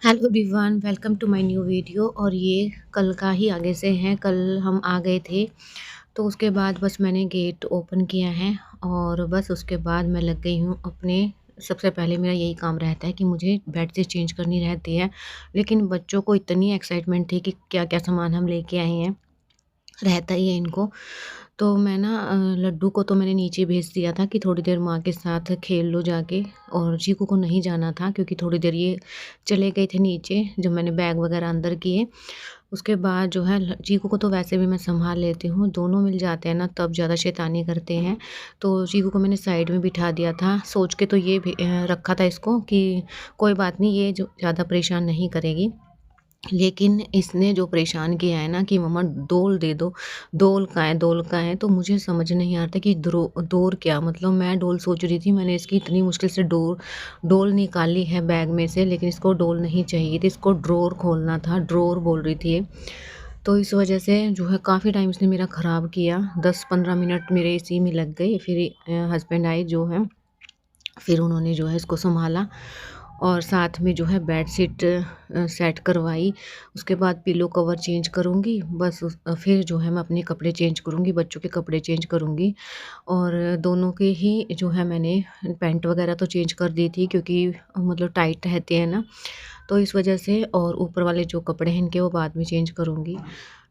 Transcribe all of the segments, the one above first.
Hello everyone, welcome to my new video. और ये कल का ही आगे से है। कल हम आ गए थे, तो उसके बाद बस मैंने गेट ओपन किया है और बस उसके बाद मैं लग गई हूँ अपने। सबसे पहले मेरा यही काम रहता है कि मुझे बेडशीट चेंज करनी रहती है। लेकिन बच्चों को इतनी एक्साइटमेंट थी कि क्या-क्या सामान हम लेके आए हैं, रहता ही है इनको। तो मैं ना लड्डू को तो मैंने नीचे भेज दिया था कि थोड़ी देर माँ के साथ खेल लो जाके। और चीकू को नहीं जाना था क्योंकि थोड़ी देर ये चले गए थे नीचे जब मैंने बैग वगैरह अंदर किए। उसके बाद जो है चीकू को तो वैसे भी मैं सँभाल लेती हूँ, दोनों मिल जाते हैं ना तब ज़्यादा शैतानी करते हैं। तो चीकू को मैंने साइड में बिठा दिया था, सोच के तो ये भी रखा था इसको कि कोई बात नहीं, ये जो ज़्यादा परेशान नहीं करेगी। लेकिन इसने जो परेशान किया है ना कि मम्मा डोल दे दो, डोल कहाँ है, डोल कहाँ है? तो मुझे समझ नहीं आ रहा था कि डोर क्या मतलब। मैं डोल सोच रही थी, मैंने इसकी इतनी मुश्किल से डोल निकाली है बैग में से, लेकिन इसको डोल नहीं चाहिए थी, इसको ड्रॉवर खोलना था, ड्रॉवर बोल रही थी ये। तो इस वजह से जो है काफ़ी टाइम इसने मेरा ख़राब किया, 10-15 मिनट मेरे इसी में लग गए। फिर हस्बैंड आए जो हैं, फिर उन्होंने जो है इसको सँभाला और साथ में जो है बेडशीट सेट करवाई। उसके बाद पिलो कवर चेंज करूँगी, बस फिर जो है मैं अपने कपड़े चेंज करूँगी, बच्चों के कपड़े चेंज करूँगी। और दोनों के ही जो है मैंने पैंट वगैरह तो चेंज कर दी थी क्योंकि मतलब टाइट रहते हैं ना, तो इस वजह से। और ऊपर वाले जो कपड़े हैं इनके वो बाद में चेंज करूँगी।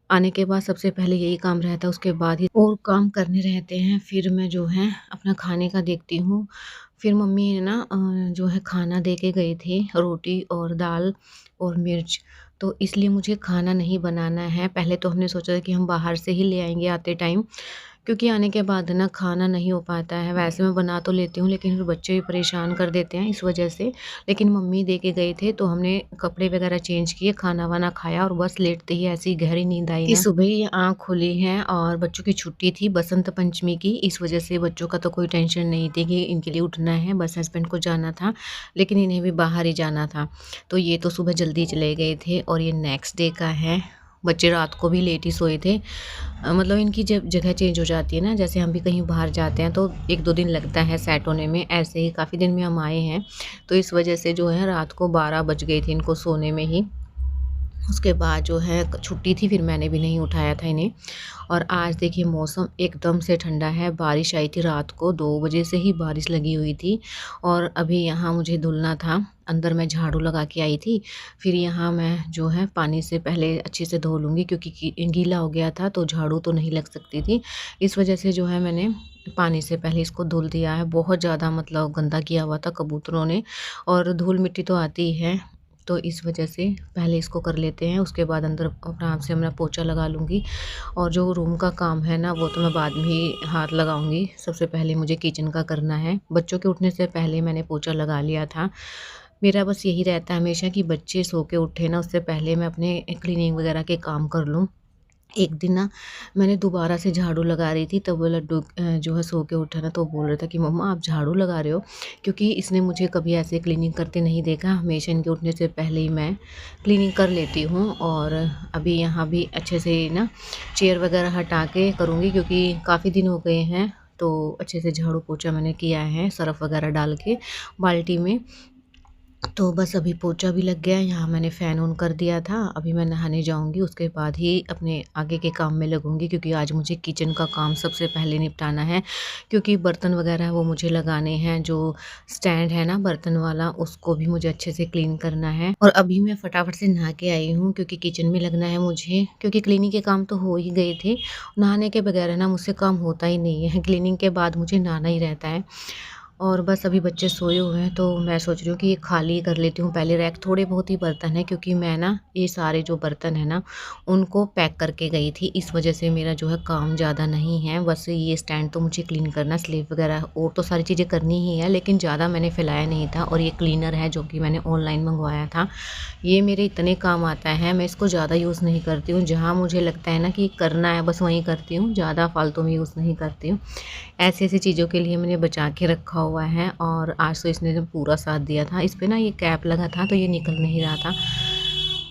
आने के बाद सबसे पहले यही काम रहता है, उसके बाद ही और काम करने रहते हैं। फिर मैं जो है अपना खाने का देखती हूँ। फिर मम्मी ने ना जो है खाना दे के गए थे, रोटी और दाल और मिर्च। तो इसलिए मुझे खाना नहीं बनाना है। पहले तो हमने सोचा था कि हम बाहर से ही ले आएँगे आते टाइम, क्योंकि आने के बाद ना खाना नहीं हो पाता है। वैसे मैं बना तो लेती हूँ लेकिन फिर बच्चे भी परेशान कर देते हैं इस वजह से। लेकिन मम्मी दे के गए थे तो हमने कपड़े वगैरह चेंज किए, खाना-वाना खाया और बस लेटते ही ऐसी गहरी नींद आई कि ना सुबह ही आँख खुली है। और बच्चों की छुट्टी थी बसंत पंचमी की, इस वजह से बच्चों का तो कोई टेंशन नहीं थी कि इनके लिए उठना है, बस हस्बैंड को जाना था, लेकिन इन्हें भी बाहर ही जाना था। तो ये तो सुबह जल्दी चले गए थे और ये नेक्स्ट डे का है। बच्चे रात को भी लेट ही सोए थे। मतलब इनकी जब जगह चेंज हो जाती है ना, जैसे हम भी कहीं बाहर जाते हैं तो 1-2 दिन लगता है सेट होने में, ऐसे ही काफ़ी दिन में हम आए हैं। तो इस वजह से जो है रात को 12 बज गए थे इनको सोने में ही। उसके बाद जो है छुट्टी थी, फिर मैंने भी नहीं उठाया था इन्हें। और आज देखिए मौसम एकदम से ठंडा है, बारिश आई थी रात को 2 बजे से ही बारिश लगी हुई थी। और अभी यहाँ मुझे धुलना था, अंदर मैं झाड़ू लगा के आई थी। फिर यहाँ मैं जो है पानी से पहले अच्छे से धो लूँगी क्योंकि गीला हो गया था तो झाड़ू तो नहीं लग सकती थी। इस वजह से जो है मैंने पानी से पहले इसको धुल दिया है। बहुत ज़्यादा मतलब गंदा किया हुआ था कबूतरों ने, और धूल मिट्टी तो आती ही है। तो इस वजह से पहले इसको कर लेते हैं, उसके बाद अंदर आराम से मैं पोछा लगा लूँगी। और जो रूम का काम है ना वो तो मैं बाद में ही हाथ लगाऊँगी, सबसे पहले मुझे किचन का करना है। बच्चों के उठने से पहले मैंने पोछा लगा लिया था। मेरा बस यही रहता है हमेशा कि बच्चे सो के उठे ना उससे पहले मैं अपने क्लीनिंग वगैरह के काम कर लूँ। एक दिन ना मैंने दोबारा से झाड़ू लगा रही थी, तब वो लड्डू जो है सो के उठा ना, तो बोल रहा था कि मम्मा आप झाड़ू लगा रहे हो, क्योंकि इसने मुझे कभी ऐसे क्लीनिंग करते नहीं देखा। हमेशा इनके उठने से पहले ही मैं क्लीनिंग कर लेती हूँ। और अभी यहाँ भी अच्छे से ना चेयर वगैरह हटा के करूँगी क्योंकि काफ़ी दिन हो गए हैं। तो अच्छे से झाड़ू पोछा मैंने किया है सर्फ़ वगैरह डाल के बाल्टी में। तो बस अभी पोछा भी लग गया है, यहाँ मैंने फ़ैन ऑन कर दिया था। अभी मैं नहाने जाऊँगी, उसके बाद ही अपने आगे के काम में लगूँगी क्योंकि आज मुझे किचन का काम सबसे पहले निपटाना है। क्योंकि बर्तन वग़ैरह वो मुझे लगाने हैं, जो स्टैंड है ना बर्तन वाला उसको भी मुझे अच्छे से क्लीन करना है। और अभी मैं फटाफट से नहा के आई हूँ क्योंकि किचन में लगना है मुझे, क्योंकि क्लीनिंग के काम तो हो ही गए थे। नहाने के बगैर है ना मुझसे काम होता ही नहीं है, क्लीनिंग के बाद मुझे नहाना ही रहता है। और बस अभी बच्चे सोए हुए हैं तो मैं सोच रही हूँ कि ये खाली कर लेती हूँ पहले रैक। थोड़े बहुत ही बर्तन हैं क्योंकि मैं ना ये सारे जो बर्तन हैं ना उनको पैक करके गई थी, इस वजह से मेरा जो है काम ज़्यादा नहीं है। बस ये स्टैंड तो मुझे क्लीन करना, स्लेब वगैरह और तो सारी चीज़ें करनी ही है, लेकिन ज़्यादा मैंने फैलाया नहीं था। और ये क्लीनर है जो कि मैंने ऑनलाइन मंगवाया था, ये मेरे इतने काम आता है, मैं इसको ज़्यादा यूज़ नहीं करती हूँ। जहाँ मुझे लगता है ना कि करना है बस वहीं करती हूँ, ज़्यादा फालतू में यूज़ नहीं करती हूँ। ऐसी-ऐसी चीज़ों के लिए मैंने बचा के रखा हुआ है। और आज तो इसने जो पूरा साथ दिया था, इस पे ना ये कैप लगा था तो ये निकल नहीं रहा था।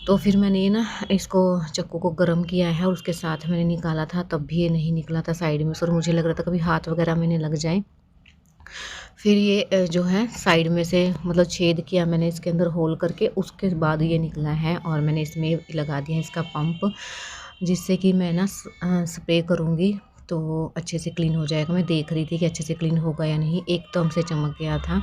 तो फिर मैंने ये ना इसको चक्कू को गरम किया है और उसके साथ मैंने निकाला था, तब भी ये नहीं निकला था साइड में से, और मुझे लग रहा था कभी हाथ वगैरह में ना लग जाए। फिर ये जो है साइड में से मतलब छेद किया मैंने इसके अंदर होल करके, उसके बाद ये निकला है और मैंने इसमें लगा दिया है इसका पंप, जिससे कि मैं ना स्प्रे करूँगी तो अच्छे से क्लीन हो जाएगा। मैं देख रही थी कि अच्छे से क्लीन होगा या नहीं, एकदम से चमक गया था।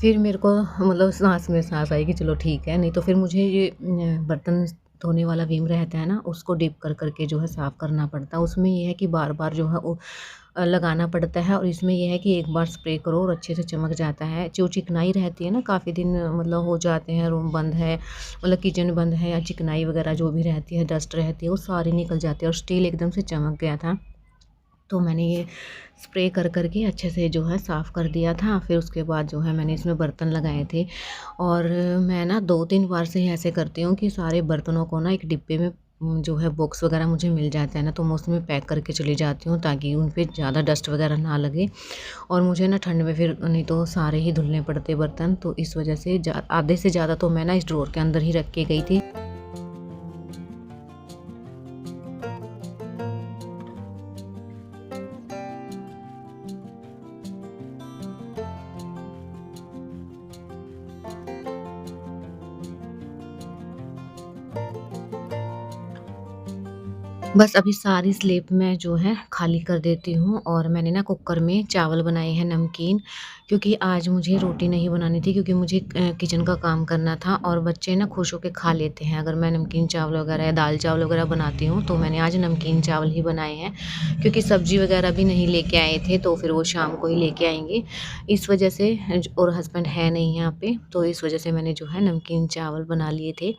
फिर मेरे को मतलब साँस में साँस आई कि चलो ठीक है, नहीं तो फिर मुझे ये बर्तन धोने वाला विम रहता है ना, उसको डिप कर कर के जो है साफ़ करना पड़ता है। उसमें ये है कि बार-बार जो है वो लगाना पड़ता है, और इसमें ये है कि एक बार स्प्रे करो और अच्छे से चमक जाता है। जो चिकनाई रहती है ना, काफ़ी दिन मतलब हो जाते हैं, रूम बंद है, मतलब किचन बंद है या चिकनाई वगैरह जो भी रहती है, डस्ट रहती है, वो सारी निकल जाती है और स्टील एकदम से चमक गया था। तो मैंने ये स्प्रे कर कर के अच्छे से जो है साफ़ कर दिया था। फिर उसके बाद जो है मैंने इसमें बर्तन लगाए थे, और मैं ना 2-3 बार से ही ऐसे करती हूँ कि सारे बर्तनों को ना एक डिब्बे में जो है बॉक्स वगैरह मुझे मिल जाता है ना, तो मैं उसमें पैक करके चली जाती हूँ ताकि उन पे ज़्यादा डस्ट वगैरह ना लगे। और मुझे ना ठंड में फिर नहीं तो सारे ही धुलने पड़ते बर्तन, तो इस वज़ह से आधे से ज़्यादा तो मैं ना इस ड्रॉअर के अंदर ही रख के गई थी। बस अभी सारी स्लेब मैं जो है खाली कर देती हूँ, और मैंने ना कुकर में चावल बनाए हैं नमकीन, क्योंकि आज मुझे रोटी नहीं बनानी थी, क्योंकि मुझे किचन का काम करना था और बच्चे ना खुश होके खा लेते हैं अगर मैं नमकीन चावल वगैरह या दाल चावल वगैरह बनाती हूँ। तो मैंने आज नमकीन चावल ही बनाए हैं, क्योंकि सब्जी वगैरह भी नहीं लेके आए थे, तो फिर वो शाम को ही लेके आएंगे। इस वजह से और हस्बैंड है नहीं यहाँ पे, तो इस वजह से मैंने जो है नमकीन चावल बना लिए थे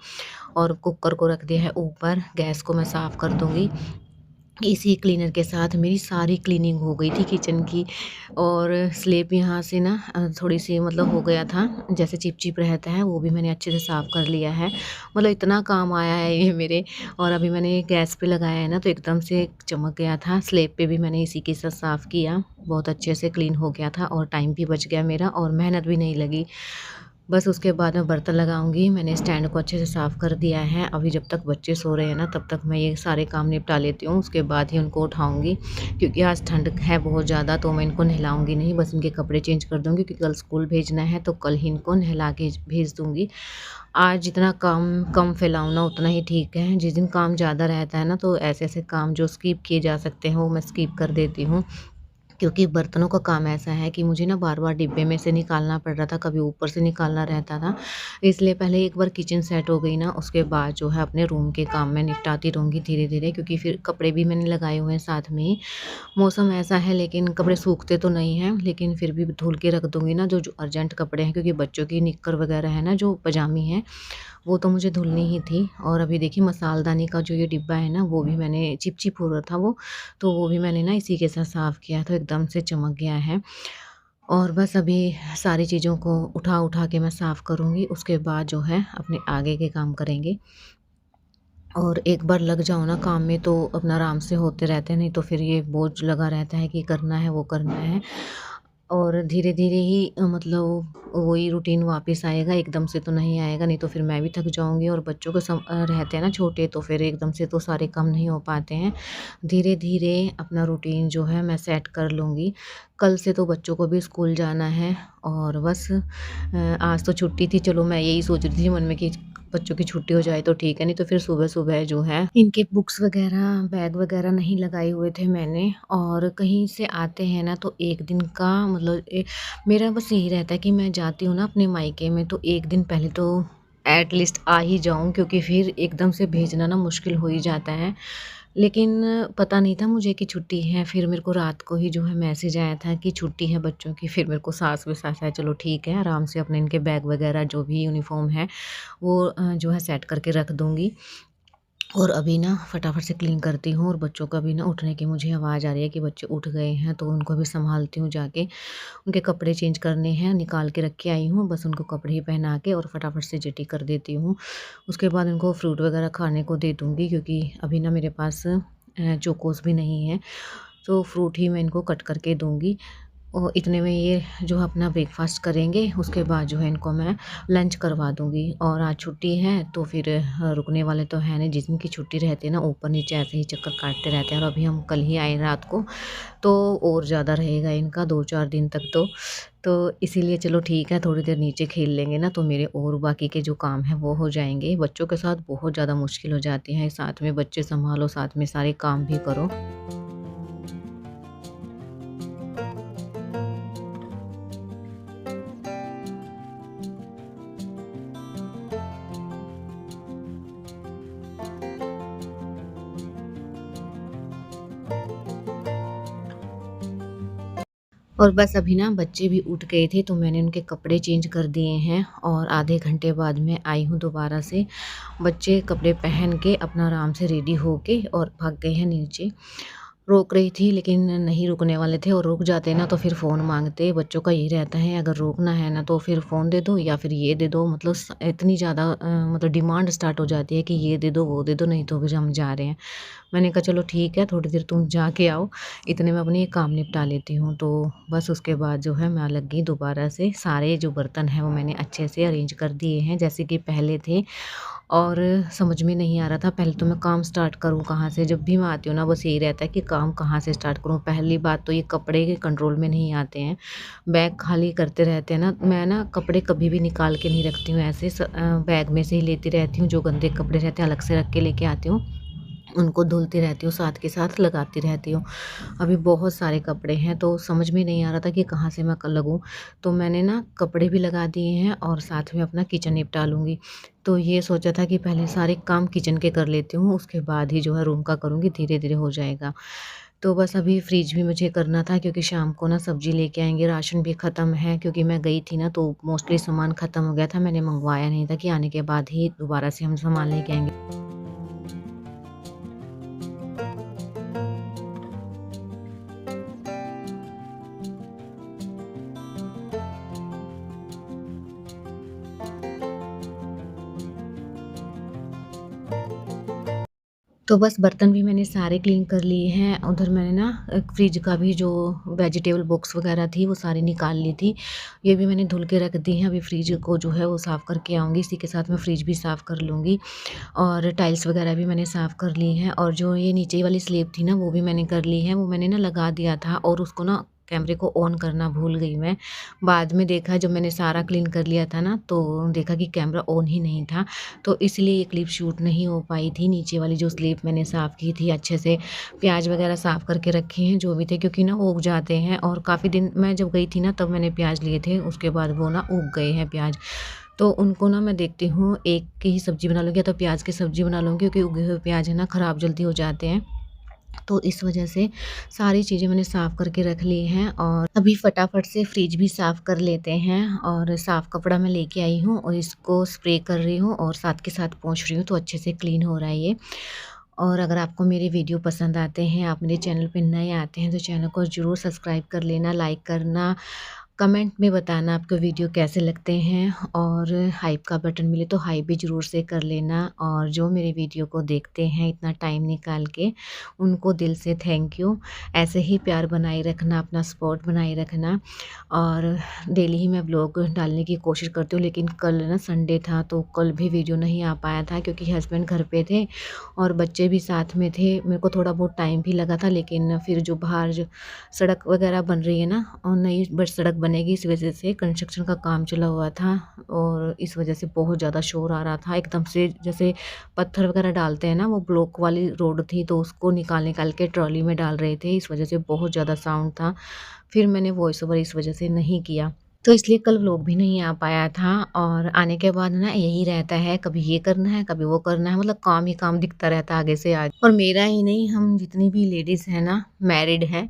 और कुकर को रख दिया है ऊपर। गैस को मैं साफ़ कर दूँगी। इसी क्लीनर के साथ मेरी सारी क्लीनिंग हो गई थी किचन की, और स्लेब यहाँ से ना थोड़ी-सी मतलब हो गया था, जैसे चिप-चिप रहता है, वो भी मैंने अच्छे से साफ़ कर लिया है। मतलब इतना काम आया है ये मेरे, और अभी मैंने गैस पे लगाया है ना, तो एकदम से चमक गया था। स्लेब पे भी मैंने इसी के साथ साफ़ किया, बहुत अच्छे से क्लीन हो गया था और टाइम भी बच गया मेरा और मेहनत भी नहीं लगी। बस उसके बाद मैं बर्तन लगाऊँगी। मैंने स्टैंड को अच्छे से साफ़ कर दिया है। अभी जब तक बच्चे सो रहे हैं ना, तब तक मैं ये सारे काम निपटा लेती हूँ, उसके बाद ही उनको उठाऊँगी। क्योंकि आज ठंड है बहुत ज़्यादा, तो मैं इनको नहलाऊँगी नहीं, बस इनके कपड़े चेंज कर दूँगी, क्योंकि कल स्कूल भेजना है, तो कल ही इनको नहला के भेज दूँगी। आज जितना काम कम फैलाऊँ ना, उतना ही ठीक है। जिस दिन काम ज़्यादा रहता है ना, तो ऐसे-ऐसे काम जो स्किप किए जा सकते हैं, वो मैं स्किप कर देती हूँ। क्योंकि बर्तनों का काम ऐसा है कि मुझे ना बार-बार डिब्बे में से निकालना पड़ रहा था, कभी ऊपर से निकालना रहता था। इसलिए पहले एक बार किचन सेट हो गई ना, उसके बाद जो है अपने रूम के काम मैं निपटाती रहूँगी धीरे-धीरे, क्योंकि फिर कपड़े भी मैंने लगाए हुए हैं साथ में ही। मौसम ऐसा है, लेकिन कपड़े सूखते तो नहीं हैं, लेकिन फिर भी धुल के रख दूँगी ना, जो जो अर्जेंट कपड़े हैं, क्योंकि बच्चों की निक्कर वगैरह है ना, जो पजामी है, वो तो मुझे धुलनी ही थी। और अभी देखिए मसालदानी का जो ये डिब्बा है ना, वो भी मैंने चिप-चिप हो रहा था वो, तो वो भी मैंने ना इसी के साथ साफ़ किया, तो एकदम से चमक गया है। और बस अभी सारी चीज़ों को उठा-उठा के मैं साफ़ करूँगी, उसके बाद जो है अपने आगे के काम करेंगे। और एक बार लग जाओ ना काम में, तो अपना आराम से होते रहते हैं, नहीं तो फिर ये बोझ लगा रहता है कि करना है, वो करना है। और धीरे-धीरे ही मतलब वही रूटीन वापस आएगा, एकदम से तो नहीं आएगा, नहीं तो फिर मैं भी थक जाऊँगी, और बच्चों के रहते हैं ना छोटे, तो फिर एकदम से तो सारे काम नहीं हो पाते हैं। धीरे-धीरे अपना रूटीन जो है मैं सेट कर लूँगी। कल से तो बच्चों को भी स्कूल जाना है, और बस आज तो छुट्टी थी, चलो मैं यही सोच रही थी मन में कि बच्चों की छुट्टी हो जाए तो ठीक है, नहीं तो फिर सुबह-सुबह जो है इनके बुक्स वगैरह, बैग वगैरह नहीं लगाए हुए थे मैंने। और कहीं से आते हैं ना, तो 1 दिन का मतलब मेरा बस यही रहता है कि मैं जाती हूँ ना अपने मायके में, तो 1 दिन पहले तो एट लीस्ट आ ही जाऊँ, क्योंकि फिर एकदम से भेजना ना मुश्किल हो ही जाता है। लेकिन पता नहीं था मुझे कि छुट्टी है, फिर मेरे को रात को ही जो है मैसेज आया था कि छुट्टी है बच्चों की। फिर मेरे को सास-विसास आया, चलो ठीक है, आराम से अपने इनके बैग वगैरह जो भी यूनिफ़ॉर्म है, वो जो है सेट करके रख दूँगी। और अभी ना फटाफट से क्लीन करती हूँ, और बच्चों का भी ना उठने की मुझे आवाज़ आ रही है कि बच्चे उठ गए हैं, तो उनको भी सँभालती हूँ जाके। उनके कपड़े चेंज करने हैं, निकाल के रख के आई हूँ, बस उनको कपड़े ही पहना के और फटाफट से चिट्टी कर देती हूँ। उसके बाद उनको फ्रूट वगैरह खाने को दे दूँगी, क्योंकि अभी ना मेरे पास चोकोस भी नहीं है, तो फ्रूट ही मैं इनको कट करके दूँगी। और इतने में ये जो है अपना ब्रेकफ़ास्ट करेंगे, उसके बाद जो है इनको मैं लंच करवा दूँगी। और आज छुट्टी है तो फिर रुकने वाले तो हैं नहीं, जिस दिन की छुट्टी रहती है ना ऊपर-नीचे ऐसे ही चक्कर काटते रहते हैं। और अभी हम कल ही आए रात को, तो और ज़्यादा रहेगा इनका 2-4 दिन तक तो। तो इसीलिए चलो ठीक है, थोड़ी देर नीचे खेल लेंगे ना तो मेरे और बाकी के जो काम हैं वो हो जाएँगे। बच्चों के साथ बहुत ज़्यादा मुश्किल हो जाती है, साथ में बच्चे सँभालो, साथ में सारे काम भी करो। और बस अभी ना बच्चे भी उठ गए थे तो मैंने उनके कपड़े चेंज कर दिए हैं और आधे घंटे बाद मैं आई हूँ दोबारा से। बच्चे कपड़े पहन के अपना आराम से रेडी होके और भाग गए हैं नीचे। रोक रही थी लेकिन नहीं रुकने वाले थे, और रुक जाते ना तो फिर फ़ोन माँगते। बच्चों का यही रहता है, अगर रोकना है ना तो फिर फ़ोन दे दो या फिर ये दे दो, मतलब इतनी ज़्यादा मतलब डिमांड स्टार्ट हो जाती है कि ये दे दो, वो दे दो, नहीं तो फिर हम जा रहे हैं। मैंने कहा चलो ठीक है, थोड़ी देर तुम जाके आओ, इतने में अपनी ये काम निपटा लेती हूँ। तो बस उसके बाद जो है मैं लग गई दोबारा से। सारे जो बर्तन हैं वो मैंने अच्छे से अरेंज कर दिए हैं जैसे कि पहले थे। और समझ में नहीं आ रहा था पहले तो मैं काम स्टार्ट करूँ कहाँ से। जब भी मैं आती हूँ ना बस यही रहता है कि काम कहाँ से स्टार्ट करूँ। पहली बात तो ये कपड़े के कंट्रोल में नहीं आते हैं, बैग खाली करते रहते हैं ना। मैं ना कपड़े कभी भी निकाल के नहीं रखती हूँ, ऐसे बैग में से ही लेती रहती हूँ। जो गंदे कपड़े रहते हैं अलग से रख के लेके आती हूँ, उनको धुलती रहती हूँ, साथ के साथ लगाती रहती हूँ। अभी बहुत सारे कपड़े हैं तो समझ में नहीं आ रहा था कि कहाँ से मैं लगूँ। तो मैंने ना कपड़े भी लगा दिए हैं और साथ में अपना किचन निपटा लूँगी। तो ये सोचा था कि पहले सारे काम किचन के कर लेती हूँ, उसके बाद ही जो है रूम का करूँगी, धीरे-धीरे हो जाएगा। तो बस अभी फ्रिज भी मुझे करना था क्योंकि शाम को ना सब्ज़ी लेके आएँगे, राशन भी ख़त्म है क्योंकि मैं गई थी ना तो मोस्टली सामान ख़त्म हो गया था। मैंने मँगवाया नहीं था कि आने के बाद ही दोबारा से हम सामान लेके आएँगे। तो बस बर्तन भी मैंने सारे क्लीन कर लिए हैं। उधर मैंने ना फ्रिज का भी जो वेजिटेबल बॉक्स वगैरह थी वो सारी निकाल ली थी। ये भी मैंने धुल के रख दी हैं। अभी फ्रिज को जो है वो साफ़ करके आऊँगी। इसी के साथ मैं फ्रिज भी साफ़ कर लूँगी और टाइल्स वगैरह भी मैंने साफ़ कर ली हैं। और जो ये नीचे वाली स्लैब थी ना वो भी मैंने कर ली है। वो मैंने ना लगा दिया था और उसको ना कैमरे को ऑन करना भूल गई मैं। बाद में देखा जब मैंने सारा क्लीन कर लिया था ना तो देखा कि कैमरा ऑन ही नहीं था। तो इसलिए ये क्लिप शूट नहीं हो पाई थी। नीचे वाली जो स्लिप मैंने साफ़ की थी अच्छे से, प्याज वगैरह साफ़ करके रखे हैं जो भी थे, क्योंकि ना वो उग जाते हैं। और काफ़ी दिन मैं जब गई थी ना तब मैंने प्याज लिए थे, उसके बाद वो ना उग गए हैं प्याज। तो उनको ना मैं देखती हूँ एक की ही सब्ज़ी बना लूँगी या तो प्याज की सब्ज़ी बना लूँगी, क्योंकि उगे हुए प्याज है ना ख़राब जल्दी हो जाते हैं। तो इस वजह से सारी चीज़ें मैंने साफ़ करके रख ली हैं और अभी फटाफट से फ्रिज भी साफ़ कर लेते हैं। और साफ़ कपड़ा मैं लेके आई हूँ और इसको स्प्रे कर रही हूँ और साथ के साथ पोंछ रही हूँ, तो अच्छे से क्लीन हो रहा है ये। और अगर आपको मेरे वीडियो पसंद आते हैं, आप मेरे चैनल पे नए आते हैं तो चैनल को ज़रूर सब्सक्राइब कर लेना, लाइक करना, कमेंट में बताना आपको वीडियो कैसे लगते हैं। और हाइप का बटन मिले तो हाइप भी ज़रूर से कर लेना। और जो मेरे वीडियो को देखते हैं इतना टाइम निकाल के, उनको दिल से थैंक यू। ऐसे ही प्यार बनाए रखना, अपना सपोर्ट बनाए रखना। और डेली ही मैं व्लॉग डालने की कोशिश करती हूँ, लेकिन कल ना संडे था तो कल भी वीडियो नहीं आ पाया था क्योंकि हस्बैंड घर पे थे और बच्चे भी साथ में थे। मेरे को थोड़ा बहुत टाइम भी लगा था, लेकिन फिर जो बाहर जो सड़क वगैरह बन रही है ना और नई बस सड़क बनेगी, इस वजह से कंस्ट्रक्शन का काम चला हुआ था और इस वजह से बहुत ज़्यादा शोर आ रहा था। एकदम से जैसे पत्थर वगैरह डालते हैं ना, वो ब्लॉक वाली रोड थी तो उसको निकाल के ट्रॉली में डाल रहे थे, इस वजह से बहुत ज़्यादा साउंड था। फिर मैंने वॉइस ओवर इस वजह से नहीं किया, तो इसलिए कल व्लॉग भी नहीं आ पाया था। और आने के बाद ना यही रहता है, कभी ये करना है, कभी वो करना है, मतलब काम ही काम दिखता रहता है आगे से आगे। और मेरा ही नहीं, हम जितनी भी लेडीज़ हैं ना, मैरिड हैं,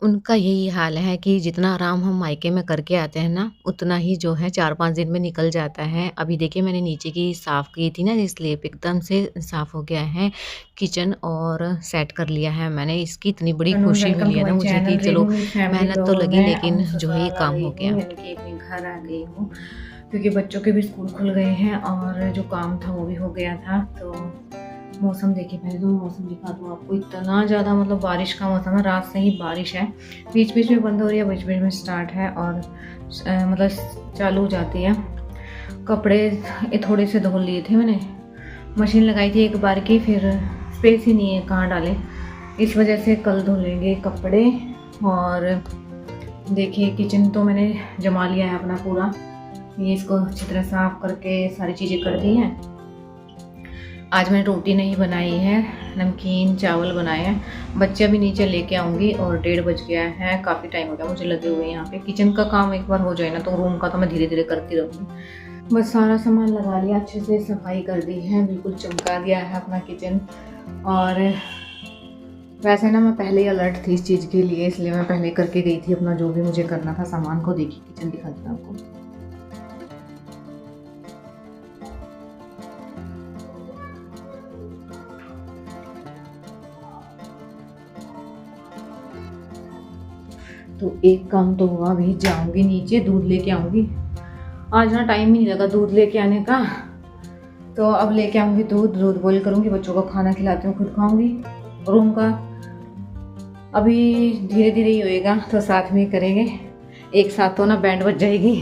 उनका यही हाल है कि जितना आराम हम मायके में करके आते हैं ना, उतना ही जो है 4-5 दिन में निकल जाता है। अभी देखिए मैंने नीचे की साफ़ की थी ना, स्लैब एकदम से साफ़ हो गया है किचन और सेट कर लिया है मैंने। इसकी इतनी बड़ी खुशी वेलकम मिली टू है ना माय मुझे कि चैनल। चलो रेनू मेरी फैमिली मेहनत तो ब्लॉग लगी, है और लेकिन मैं जो है ये ससुराल आ काम गई हो हूँ, गया। यानी कि अपने घर आ गई हूँ क्योंकि बच्चों के भी स्कूल खुल गए हैं और जो काम था वो भी हो गया था। तो मौसम देखिए, पहले तो मैं मौसम दिखा दूँ आपको। इतना ज़्यादा मतलब बारिश का मौसम है, रात से ही बारिश है, बीच बीच में बंद हो रही है, बीच बीच में स्टार्ट है और मतलब चालू हो जाती है। कपड़े थोड़े से धो लिए थे मैंने, मशीन लगाई थी एक बार की, फिर स्पेस ही नहीं है कहाँ डालें, इस वजह से कल धो लेंगे कपड़े। और देखिए किचन तो मैंने जमा लिया है अपना पूरा, ये इसको अच्छी तरह साफ करके सारी चीज़ें कर दी हैं। आज मैंने रोटी नहीं बनाई है, नमकीन चावल बनाए हैं। बच्चे अभी नीचे लेके आऊँगी और 1:30 बज गया है, काफ़ी टाइम हो गया मुझे लगे हुए यहाँ पे। किचन का काम एक बार हो जाए ना तो रूम का तो मैं धीरे धीरे करती रहूँगी। बस सारा सामान लगा लिया, अच्छे से सफाई कर दी है, बिल्कुल चमका दिया है अपना किचन। और वैसे ना मैं पहले ही अलर्ट थी इस चीज़ के लिए, इसलिए मैं पहले करके गई थी अपना जो भी मुझे करना था सामान को। देखिए किचन दिखाती हूँ आपको। तो एक काम तो हुआ, अभी जाऊंगी नीचे दूध लेके आऊंगी। आज ना टाइम ही नहीं लगा दूध लेके आने का, तो अब लेके आऊंगी दूध बॉईल करूंगी, बच्चों को खाना खिलाती हूँ, खुद खाऊंगी। रूम का अभी धीरे धीरे ही होएगा, तो साथ में ही करेंगे, एक साथ तो ना बैंड बज जाएगी।